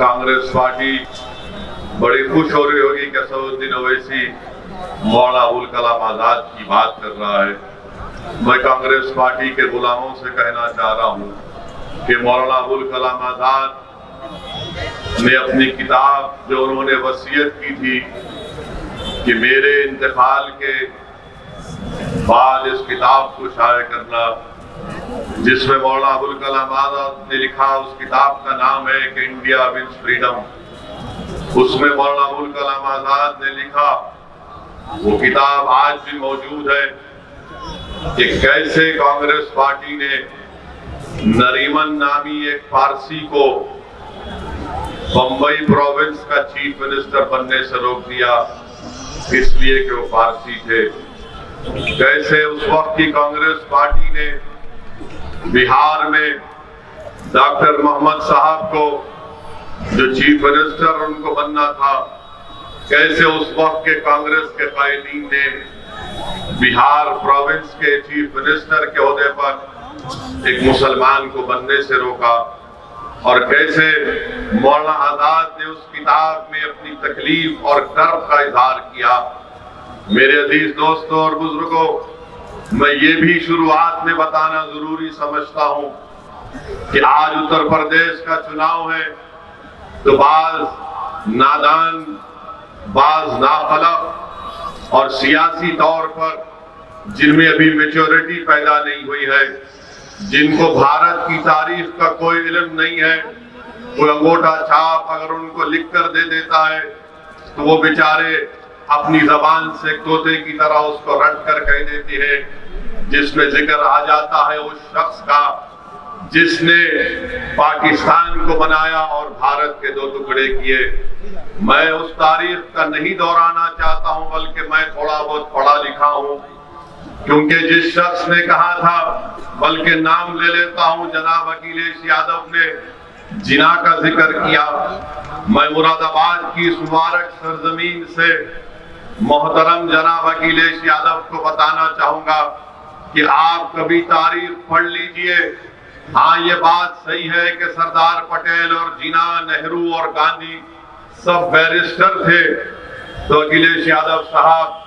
Congress party बड़ी खुश हो रही होगी कि असदुद्दीन ओवैसी मौलाना अबुल कलाम आजाद की बात कर रहा है। मैं कांग्रेस पार्टी के गुलामों से कहना चाह रहा हूं कि मौलाना अबुल कलाम आजाद ने अपनी किताब जो उन्होंने वसीयत की थी कि मेरे इंतकाल के बाद इस किताब को शाये करना, जिसमें मौलाना अबुल कलाम आजाद ने लिखा, उस किताब का नाम है कि इंडिया विंस फ्रीडम। उसमें मौलाना अबुल कलाम आजाद ने लिखा, वो किताब आज भी मौजूद है, कि कैसे कांग्रेस पार्टी ने नरीमन नामी एक फारसी को बंबई प्रोविंस का चीफ मिनिस्टर बनने से रोक दिया, इसलिए कि वो फारसी थे। कैसे उस वक्त की कांग्रेस पार्टी ने बिहार में डॉक्टर मोहम्मद साहब को, जो चीफ मिनिस्टर उनको बनना था, कैसे उस वक्त के कांग्रेस के कायदीन ने बिहार प्रोविंस के चीफ मिनिस्टर के ओहदे पर एक मुसलमान को बनने से रोका, और कैसे मौलाना आजाद ने उस किताब में अपनी तकलीफ और कर्ब का इजहार किया। मेरे अजीज दोस्तों और बुजुर्गों, मैं ये भी शुरुआत में बताना जरूरी समझता हूं कि आज उत्तर प्रदेश का चुनाव है, तो बाज नादान, बाज नाफलक और सियासी तौर पर जिनमें अभी मेच्योरिटी पैदा नहीं हुई है, जिनको भारत की तारीख का कोई इल्म नहीं है, कोई अंगूठा छाप अगर उनको लिख कर दे देता है तो वो बेचारे अपनी जबान से तोते की तरह उसको रट कर कह देती है, जिसमें जिक्र आ जाता है उस शख्स का जिसने पाकिस्तान को बनाया और भारत के दो टुकड़े किए। मैं उस तारीख का नहीं दोहराना चाहता हूं, बल्कि मैं थोड़ा बहुत पढ़ा लिखा हूं, क्योंकि जिस शख्स ने कहा था, बल्कि नाम ले लेता हूं, जनाब अखिलेश यादव ने जिना का जिक्र किया। मैं मुरादाबाद की इस मुबारक सरजमीन से मोहतरम जनाब अखिलेश यादव को बताना चाहूंगा कि आप कभी तारीख पढ़ लीजिए। हाँ, ये बात सही है कि सरदार पटेल और जिना, नेहरू और गांधी सब बैरिस्टर थे, तो अखिलेश यादव साहब,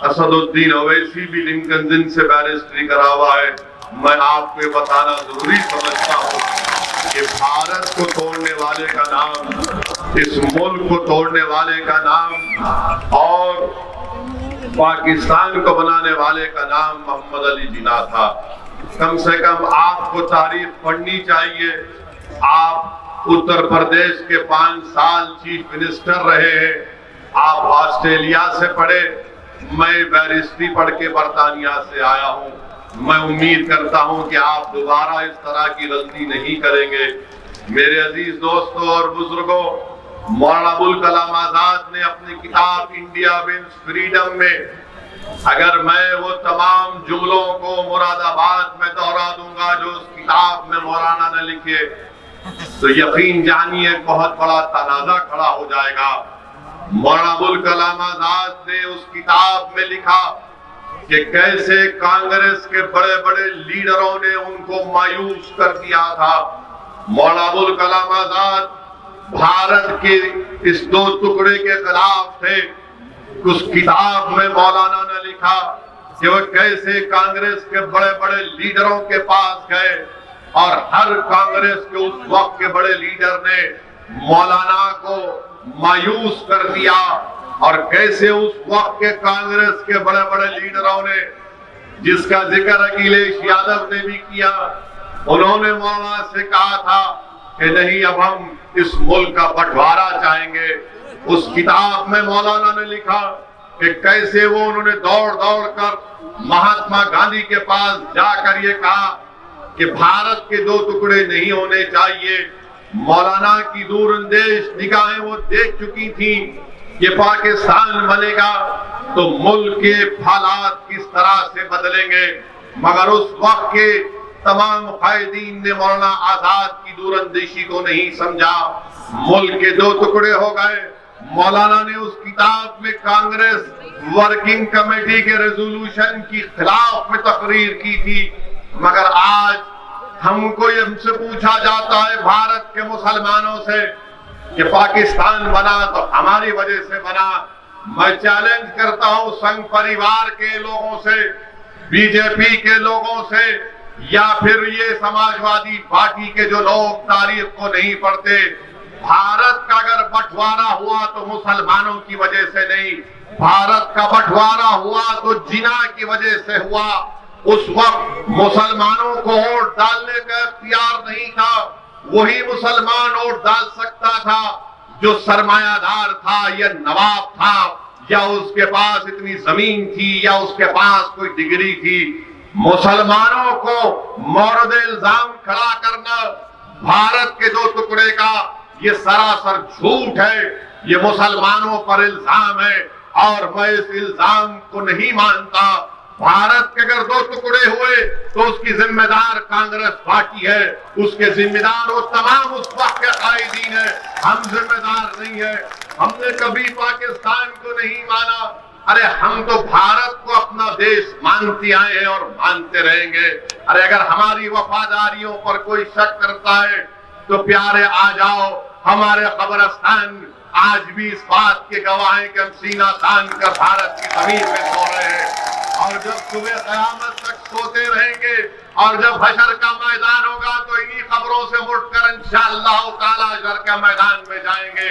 असदुद्दीन ओवैसी भी लिंकन दिन से बैरिस्टरी करा हुआ है। मैं आपको ये बताना जरूरी समझता हूँ कि भारत को तोड़ने वाले का नाम, इस मुल्क को तोड़ने वाले का नाम और पाकिस्तान को बनाने वाले का नाम मोहम्मद अली जिन्ना था। कम से कम आपको तारीख पढ़नी चाहिए। आप उत्तर प्रदेश के 5 साल चीफ मिनिस्टर रहे हैं, आप ऑस्ट्रेलिया से पढ़े, मैं बैरिस्ट्री पढ़ के बरतानिया से आया हूं। मैं उम्मीद करता हूं कि आप दोबारा इस तरह की गलती नहीं करेंगे। मेरे अजीज दोस्तों और बुजुर्गों, मौलाना अबुल कलाम आजाद ने अपनी किताब इंडिया विंस फ्रीडम में, अगर मैं वो तमाम जुमलों को मुरादाबाद में दोहरा दूंगा जो उस किताब में मौलाना ने लिखे, तो यकीन जानिए बहुत बड़ा तनाजा खड़ा हो जाएगा। मौलाना अबुल कलाम आजाद ने उस किताब में लिखा कि कैसे कांग्रेस के बड़े बड़े लीडरों ने उनको मायूस कर दिया था। मौलाना अबुल कलाम आजाद भारत के इस दो टुकड़े के खिलाफ थे। उस किताब में मौलाना ने लिखा कि वह कैसे कांग्रेस के बड़े बड़े लीडरों के पास गए और हर कांग्रेस के उस वक्त के बड़े लीडर ने मौलाना को मायूस कर दिया, और कैसे उस वक्त के कांग्रेस के बड़े बड़े लीडरों ने, जिसका जिक्र अखिलेश यादव ने भी किया, उन्होंने मौलाना से कहा था कि नहीं, अब हम इस मुल्क का बंटवारा चाहेंगे। उस किताब में मौलाना ने लिखा कि कैसे वो उन्होंने दौड़ दौड़ कर महात्मा गांधी के पास जाकर ये कहा कि भारत के दो टुकड़े नहीं होने चाहिए। मौलाना की दूरंदेश निगाहें वो देख चुकी थी कि पाकिस्तान बनेगा तो मुल्क के हालात किस तरह से बदलेंगे, मगर उस वक्त के तमाम कायदीन ने मौलाना आजाद की दूरंदेशी को नहीं समझा। मुल्क के दो टुकड़े हो गए। मौलाना ने उस किताब में कांग्रेस वर्किंग कमेटी के रेजोल्यूशन की खिलाफ में तकरीर की थी, मगर आज हमको हमसे पूछा जाता है भारत के मुसलमानों से कि पाकिस्तान बना तो हमारी वजह से बना। मैं चैलेंज करता हूं संघ परिवार के लोगों से, बीजेपी के लोगों से, या फिर ये समाजवादी पार्टी के जो लोग तारीख को नहीं पढ़ते, भारत का अगर बंटवारा हुआ तो मुसलमानों की वजह से नहीं, भारत का बंटवारा हुआ तो जिना की वजह से हुआ। उस वक्त मुसलमानों को वोट डालने का इख्तियार नहीं था, वही मुसलमान वोट डाल सकता था जो सरमायादार था या नवाब था या उसके पास इतनी जमीन थी या उसके पास कोई डिग्री थी। मुसलमानों को मौरद इल्जाम खड़ा करना भारत के 2 टुकड़े का ये सरासर झूठ है, ये मुसलमानों पर इल्जाम है और मैं इस इल्जाम को नहीं मानता। भारत के अगर 2 टुकड़े हुए तो उसकी जिम्मेदार कांग्रेस पार्टी है, उसके जिम्मेदार वो तमाम उस वक्त के कायदीन है, हम जिम्मेदार नहीं है। हमने कभी पाकिस्तान को नहीं माना, अरे हम तो भारत को अपना देश मानते आए हैं और मानते रहेंगे। अरे अगर हमारी वफादारियों पर कोई शक करता है तो प्यारे आ जाओ, हमारे कब्रिस्तान आज भी इस बात के गवाह हैं कि हम सीना तान कर भारत की जमीन में सो रहे हैं। और जब सुबह कयामत तक सोते रहेंगे और जब हशर का मैदान होगा तो इन्हीं खबरों से उठकर इंशाअल्लाह ताला हशर के मैदान में जाएंगे।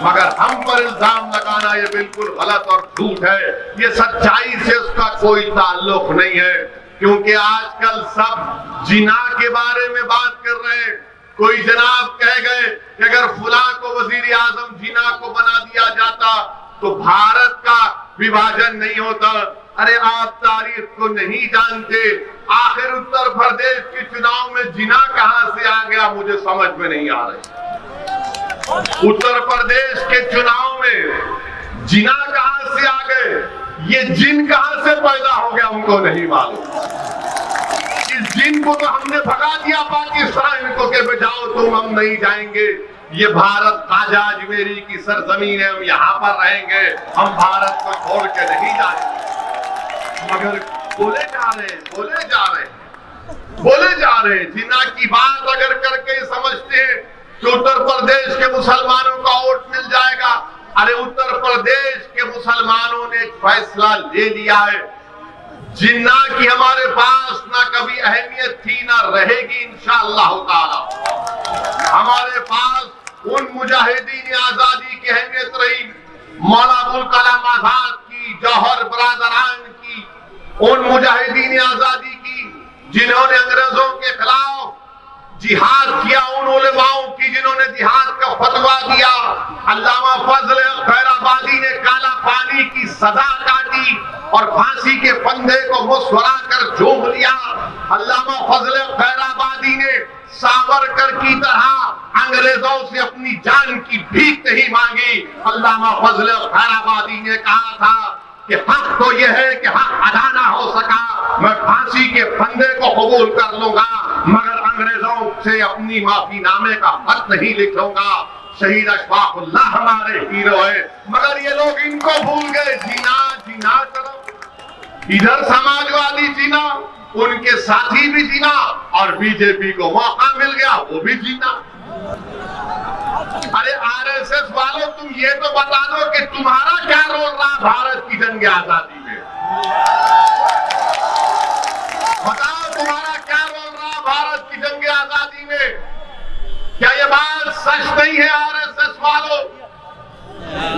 मगर हम पर इल्जाम लगाना ये बिल्कुल गलत और झूठ है, ये सच्चाई से उसका कोई ताल्लुक नहीं है। क्योंकि आजकल सब जिना के बारे में बात कर रहे हैं। कोई जनाब कह गए कि अगर फुला को वजीर आजम जिना को बना दिया जाता तो भारत का विभाजन नहीं होता। अरे आप तारीख को नहीं जानते, आखिर उत्तर प्रदेश के चुनाव में जिना कहां से आ गया मुझे समझ में नहीं आ रही। उत्तर प्रदेश के चुनाव में जिना कहां से आ गए, ये जिन कहां से पैदा हो गया हमको नहीं मालूम। इस जिन को तो हमने भगा दिया पाकिस्तान को कि बजाओ तुम, हम नहीं जाएंगे। ये भारत ख्वाजा अजमेरी की सरजमीन है, हम यहाँ पर रहेंगे, हम भारत को छोड़ के नहीं जाएंगे। मगर बोले जा रहे हैं जिना की बात अगर करके समझते हैं कि उत्तर प्रदेश के मुसलमानों का वोट मिल जाएगा। अरे उत्तर प्रदेश के मुसलमानों ने एक फैसला ले लिया है, जिन्ना की हमारे पास ना कभी अहमियत थी ना रहेगी इंशाअल्लाह ताला। हमारे पास उन मुजाहिदीन आजादी की अहमियत रही, मौलाना अबुल कलाम आजाद की, जौहर बरादरान की, उन मुजाहिदीन आजादी की जिन्होंने अंग्रेजों के खिलाफ जिहाद किया, उन उलेमाओं की जिन्होंने जिहाद का फतवा दिया। अल्लामा फजल खैराबादी ने काला पानी की सजा काटी और फांसी के फंदे को मुस्कुरा कर झूम लिया। अल्लामा फजल खैराबादी ने सावरकर की तरह अंग्रेजों से अपनी जान की भीख नहीं मांगी। अल्लामा फजल खैराबादी ने कहा था कि हक तो यह है कि हक अदा ना हो सका, मैं फांसी के फंदे को कबूल कर लूंगा मगर अंग्रेजों से अपनी माफीनामे का खत नहीं लिखूंगा। शहीद अशफाकुल्लाह हमारे हीरो है, मगर ये लोग इनको भूल गए। जीना करो, इधर समाजवादी जीना, उनके साथी भी जीना और बीजेपी को मौका मिल गया वो भी जीना। अरे आरएसएस वालों, तुम ये तो बता दो कि तुम्हारा क्या रोल रहा भारत की जंग आजादी में। बताओ तुम्हारा क्या रोल रहा भारत की जंग आजादी में। क्या ये बात सच नहीं है आरएसएस वालों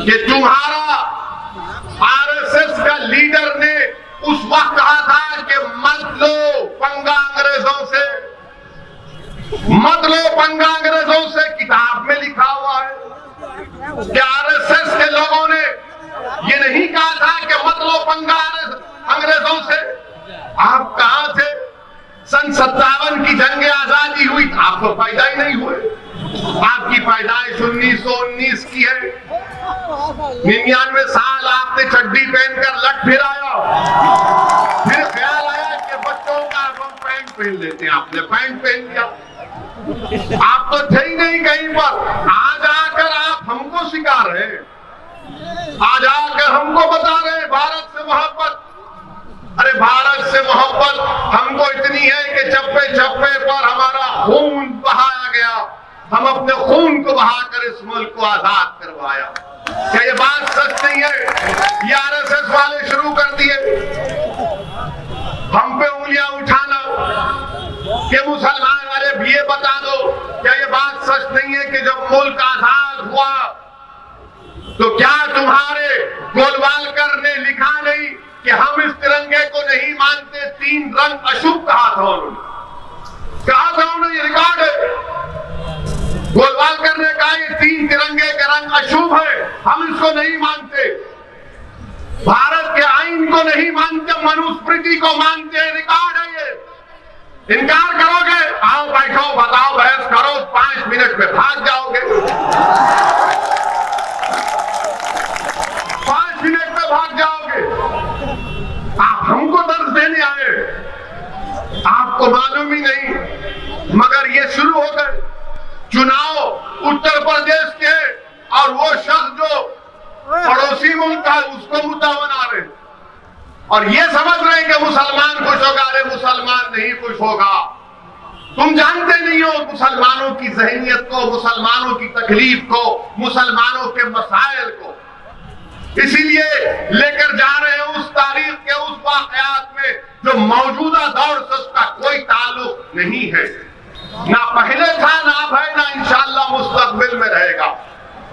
कि तुम्हारा आरएसएस का लीडर ने उस वक्त कहा था कि मत लो पंगा अंग्रेजों से, मत लो पंगा अंग्रेजों से, किताब में लिखा हुआ है। कि आरएसएस के लोगों ने ये नहीं कहा था कि मत लो पंगा अंग्रेजों से। आप कहां थे? सन 57 की जंग आजादी हुई, आप तो पैदा ही नहीं हुए। आपकी पैदाइश 1919 की है। 99 साल आपने चड्डी पहनकर लट फिराया, फिर ख्याल आया कि बच्चों का हम पैंट पहन लेते हैं, आपने पैंट पहन लिया। आप तो थे ही नहीं कहीं पर, आज आकर आप हमको सिखा रहे हैं, आज आकर हमको बता रहे हैं भारत से मोहब्बत। अरे भारत से मोहब्बत हमको इतनी है कि चप्पे चप्पे पर हमारा खून बहाया गया, हम अपने खून को बहाकर इस मुल्क को आजाद करवाया। क्या ये बात सच नहीं है? ये आरएसएस वाले शुरू कर दिए हम पे उंगलियां उठाना कि मुसलमान। अरे ये बता दो, क्या ये बात सच नहीं है कि जब मुल्क आजाद हुआ तो क्या तुम्हारे गोलवालकर ने लिखा नहीं कि हम इस तिरंगे को नहीं मानते, 3 रंग अशुभ कहा था उन्होंने, ये रिकॉर्ड है। गोलवालकर ने कहा ये 3 तिरंगे के रंग अशुभ है, हम इसको नहीं मानते, भारत के आईन को नहीं मानते, मनुस्मृति को मानते हैं, रिकॉर्ड है ये। इनकार करोगे? आओ बैठो, बताओ, बहस करो, 5 मिनट में भाग जाओगे, 5 मिनट में भाग जाओगे। आप हमको दर्द देने आए, आपको मालूम ही नहीं। मगर ये शुरू हो गए चुनाव उत्तर प्रदेश के, और वो शख्स जो पड़ोसी मुल्क था उसको मुद्दा बना रहे, और ये समझ रहे कि मुसलमान खुश होगा। अरे मुसलमान नहीं खुश होगा, तुम जानते नहीं हो मुसलमानों की ज़हनियत को, मुसलमानों की तकलीफ को, मुसलमानों के मसाइल को। इसीलिए लेकर जा रहे हैं उस तारीख के उस वाकयात में जो मौजूदा दौर से उसका कोई ताल्लुक नहीं है, ना पहले था, ना अब है, ना इंशाअल्लाह मुस्तकबिल में रहेगा।